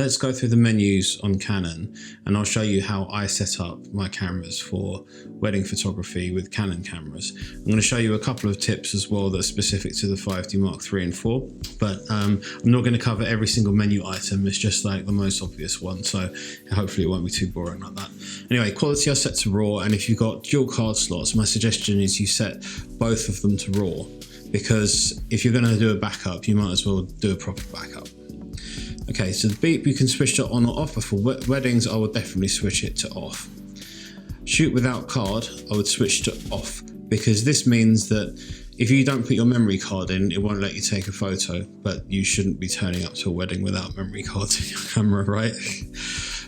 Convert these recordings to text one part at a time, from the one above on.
Let's go through the menus on Canon and I'll show you how I set up my cameras for wedding photography with Canon cameras. I'm going to show you a couple of tips as well that are specific to the 5D Mark III and 4, but I'm not going to cover every single menu item. It's just like the most obvious one, so hopefully it won't be too boring like that. Anyway, quality I set to RAW, and if you've got dual card slots, my suggestion is you set both of them to RAW, because if you're going to do a backup, you might as well do a proper backup. Okay, so the beep, you can switch it on or off, but for weddings, I would definitely switch it to off. Shoot without card, I would switch to off, because this means that if you don't put your memory card in, it won't let you take a photo, but you shouldn't be turning up to a wedding without memory cards in your camera, right?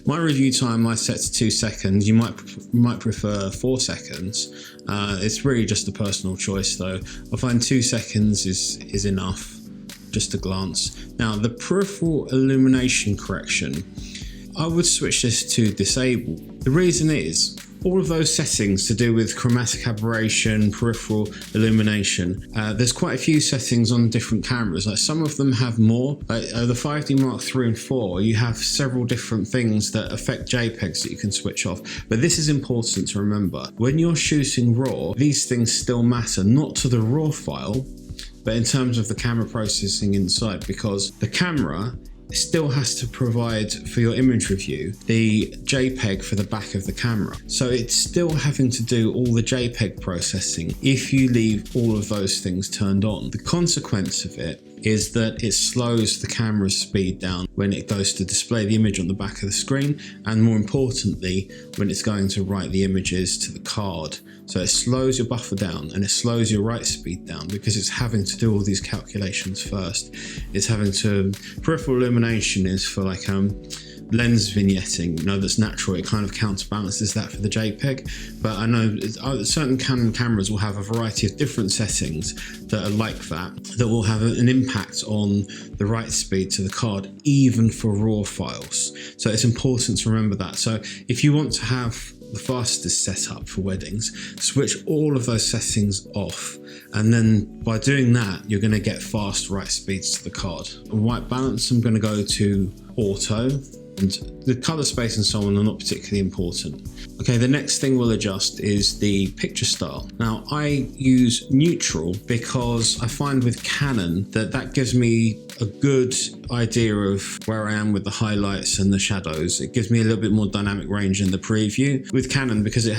My review time I set to 2 seconds. You might prefer 4 seconds. It's really just a personal choice though. I find 2 seconds is enough, just a glance. Now the peripheral illumination correction, I would switch this to disable. The reason is, all of those settings to do with chromatic aberration, peripheral illumination, there's quite a few settings on different cameras. Like some of them have more. Like the 5D Mark III and 4, you have several different things that affect JPEGs that you can switch off. But this is important to remember. When you're shooting RAW, these things still matter, not to the RAW file, but in terms of the camera processing inside, because the camera still has to provide for your image review the JPEG for the back of the camera. So it's still having to do all the JPEG processing if you leave all of those things turned on. The consequence of it is that it slows the camera's speed down when it goes to display the image on the back of the screen, and more importantly, when it's going to write the images to the card. So it slows your buffer down and it slows your write speed down because it's having to do all these calculations first. It's having to, peripheral illumination is for like lens vignetting, you know, that's natural. It kind of counterbalances that for the JPEG. But I know certain Canon cameras will have a variety of different settings that are like that will have an impact on the write speed to the card, even for RAW files. So it's important to remember that. So if you want to have the fastest setup for weddings, switch all of those settings off, and then by doing that you're going to get fast write speeds to the card. On white balance, I'm going to go to auto, and the color space and so on are not particularly important. Okay, the next thing we'll adjust is the picture style. Now I use neutral because I find with Canon that gives me a good idea of where I am with the highlights and the shadows. It gives me a little bit more dynamic range in the preview. With Canon, because they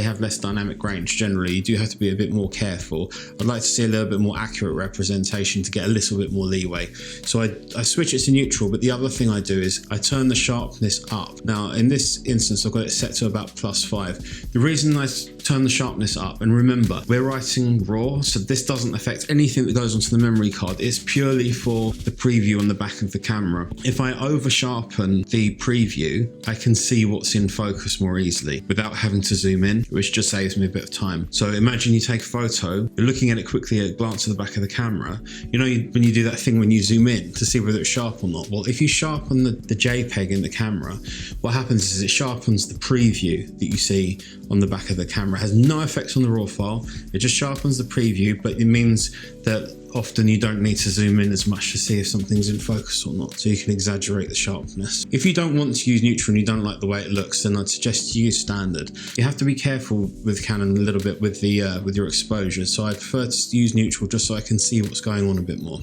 have less dynamic range generally, you do have to be a bit more careful. I'd like to see a little bit more accurate representation to get a little bit more leeway. So I switch it to neutral, but the other thing I do is I turn the sharpness up. Now in this instance, I've got it set to about +5. The reason I turn the sharpness up, and remember, we're writing RAW, so this doesn't affect anything that goes onto the memory card. It's purely for the preview on the back of the camera. If I over sharpen the preview, I can see what's in focus more easily without having to zoom in, which just saves me a bit of time. So imagine you take a photo, you're looking at it quickly at a glance at the back of the camera. You know, when you do that thing when you zoom in to see whether it's sharp or not. Well, if you sharpen the JPEG in the camera, what happens is it sharpens the preview that you see on the back of the camera. It has no effect on the RAW file. It just sharpens the preview, but it means that often you don't need to zoom in as much to see if something's in focus or not, so you can exaggerate the sharpness. If you don't want to use neutral and you don't like the way it looks, then I'd suggest you use standard. You have to be careful with Canon a little bit with your exposure, so I prefer to use neutral just so I can see what's going on a bit more.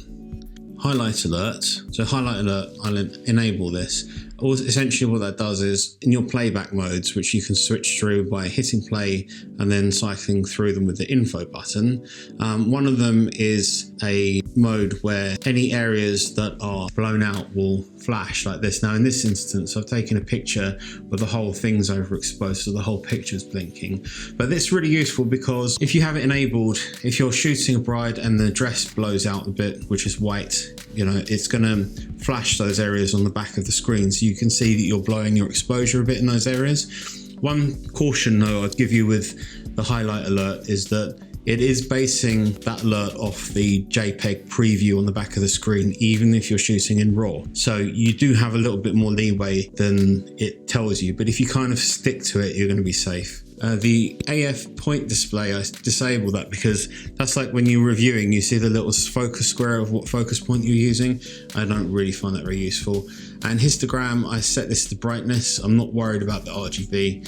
Highlight alert. So highlight alert, I'll enable this. Essentially what that does is, in your playback modes, which you can switch through by hitting play and then cycling through them with the info button, one of them is a mode where any areas that are blown out will flash like this. Now in this instance, I've taken a picture where the whole thing's overexposed, so the whole picture's blinking. But this is really useful because if you have it enabled, if you're shooting a bride and the dress blows out a bit, which is white, you know, it's going to flash those areas on the back of the screen, so you can see that you're blowing your exposure a bit in those areas. One caution though I'd give you with the highlight alert is that it is basing that alert off the JPEG preview on the back of the screen, even if you're shooting in RAW. So you do have a little bit more leeway than it tells you, but if you kind of stick to it, you're going to be safe. The AF point display, I disable that because that's like when you're reviewing, you see the little focus square of what focus point you're using. I don't really find that very useful. And histogram, I set this to brightness. I'm not worried about the RGB.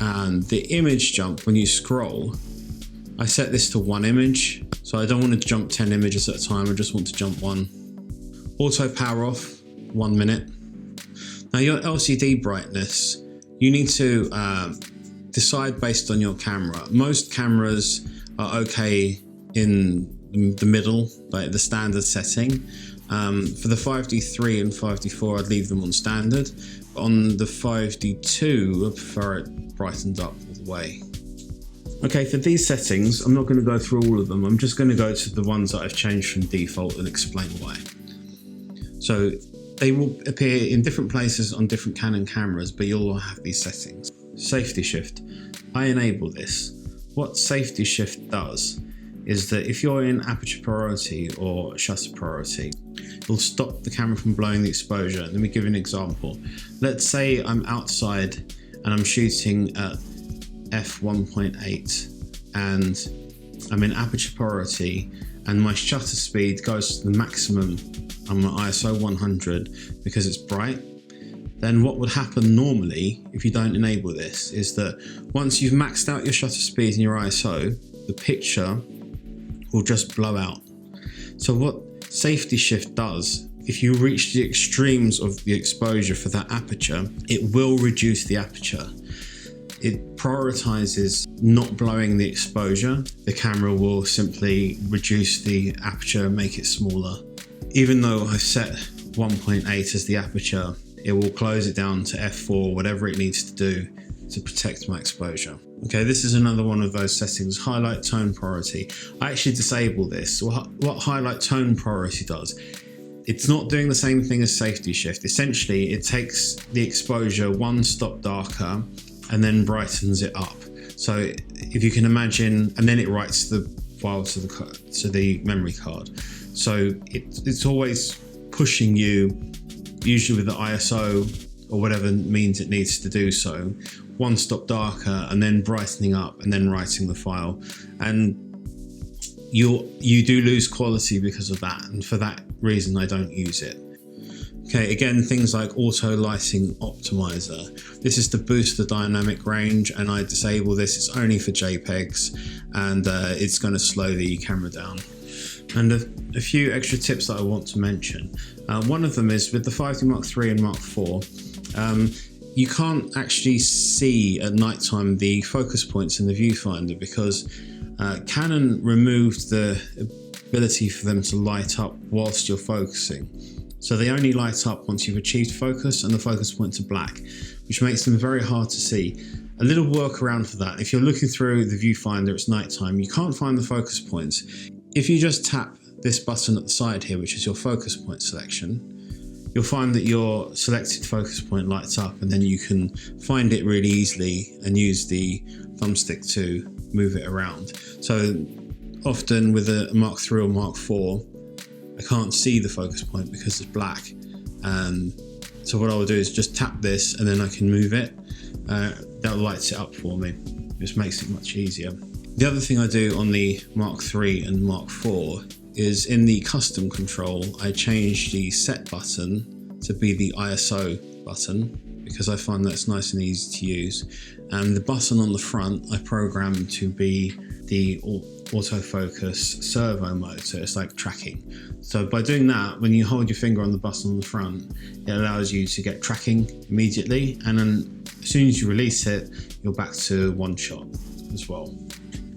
And the image jump, when you scroll, I set this to 1 image. So I don't want to jump 10 images at a time. I just want to jump 1. Auto power off, 1 minute. Now your LCD brightness, you need to decide based on your camera. Most cameras are okay in the middle, like the standard setting. For the 5D3 and 5D4, I'd leave them on standard. But on the 5D2, I prefer it brightened up all the way. Okay, for these settings, I'm not going to go through all of them. I'm just going to go to the ones that I've changed from default and explain why. So they will appear in different places on different Canon cameras, but you'll all have these settings. Safety shift. I enable this. What safety shift does is that if you're in aperture priority or shutter priority, it'll stop the camera from blowing the exposure. Let me give you an example. Let's say I'm outside and I'm shooting at f1.8 and I'm in aperture priority and my shutter speed goes to the maximum. I'm on ISO 100 because it's bright. Then what would happen normally if you don't enable this is that once you've maxed out your shutter speed and your ISO, the picture will just blow out. So what safety shift does, if you reach the extremes of the exposure for that aperture, it will reduce the aperture. It prioritizes not blowing the exposure. The camera will simply reduce the aperture and make it smaller. Even though I've set 1.8 as the aperture, it will close it down to f4, whatever it needs to do to protect my exposure. Okay, this is another one of those settings, highlight tone priority. I actually disable this. What highlight tone priority does, it's not doing the same thing as safety shift. Essentially, it takes the exposure 1 stop darker and then brightens it up. So if you can imagine, and then it writes the file to the memory card. So it's always pushing you, usually with the ISO or whatever means it needs to do so, 1 stop darker and then brightening up and then writing the file. And you do lose quality because of that, and for that reason I don't use it. Okay, again, things like auto lighting optimizer. This is to boost the dynamic range, and I disable this. It's only for JPEGs, and it's going to slow the camera down. And a few extra tips that I want to mention. One of them is with the 5D Mark III and Mark IV, you can't actually see at nighttime the focus points in the viewfinder because Canon removed the ability for them to light up whilst you're focusing. So they only light up once you've achieved focus and the focus points are black, which makes them very hard to see. A little workaround for that, if you're looking through the viewfinder, it's nighttime, you can't find the focus points. If you just tap this button at the side here, which is your focus point selection, you'll find that your selected focus point lights up, and then you can find it really easily and use the thumbstick to move it around. So often with a Mark III or Mark IV, I can't see the focus point because it's black. So what I will do is just tap this and then I can move it. That lights it up for me. It just makes it much easier. The other thing I do on the Mark III and Mark IV is in the custom control, I change the set button to be the ISO button because I find that's nice and easy to use. And the button on the front, I program to be the autofocus servo mode, so it's like tracking. So by doing that, when you hold your finger on the button on the front, it allows you to get tracking immediately, and then as soon as you release it, you're back to one shot as well.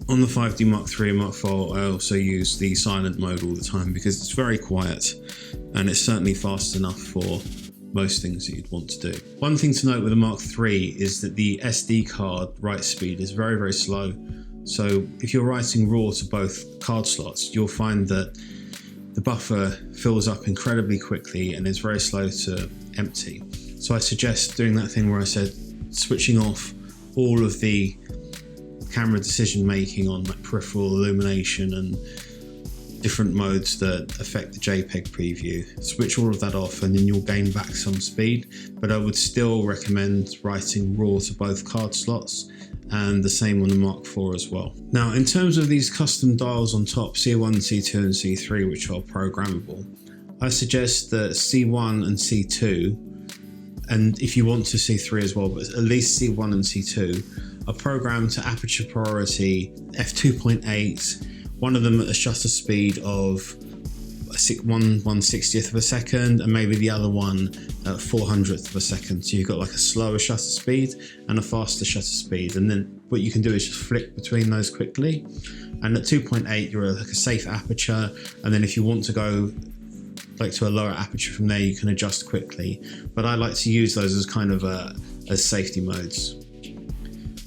On the 5D Mark III and Mark IV, I also use the silent mode all the time because it's very quiet and it's certainly fast enough for most things that you'd want to do. One thing to note with the Mark III is that the SD card write speed is very, very slow. So if you're writing RAW to both card slots, you'll find that the buffer fills up incredibly quickly and is very slow to empty. So I suggest doing that thing where I said switching off all of the camera decision making on like peripheral illumination and different modes that affect the JPEG preview. Switch all of that off and then you'll gain back some speed, but I would still recommend writing RAW to both card slots, and the same on the Mark IV as well. Now, in terms of these custom dials on top, C1, C2 and C3, which are programmable, I suggest that C1 and C2, and if you want to C3 as well, but at least C1 and C2 are programmed to aperture priority f2.8, one of them at a shutter speed of 1/160th of a second, and maybe the other one at 400th of a second. So you've got like a slower shutter speed and a faster shutter speed, and then what you can do is just flick between those quickly. And at 2.8 you're like a safe aperture, and then if you want to go like to a lower aperture from there, you can adjust quickly. But I like to use those as kind of as safety modes.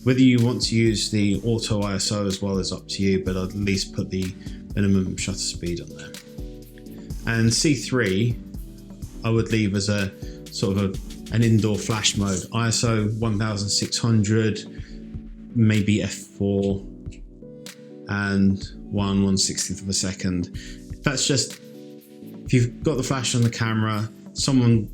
Whether you want to use the auto ISO as well is up to you, but I'd at least put the minimum shutter speed on there. And C3 I would leave as a sort of an indoor flash mode, ISO 1600, maybe f4 and 1/160th of a second. That's just, if you've got the flash on the camera,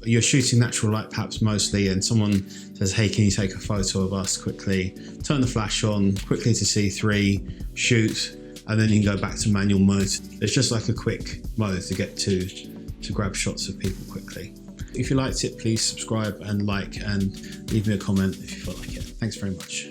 you're shooting natural light perhaps mostly, and someone says, hey, can you take a photo of us quickly? Turn the flash on, quickly to C3, shoot, and then you can go back to manual mode. It's just like a quick mode to get to grab shots of people quickly. If you liked it, please subscribe and like, and leave me a comment if you felt like it. Thanks very much.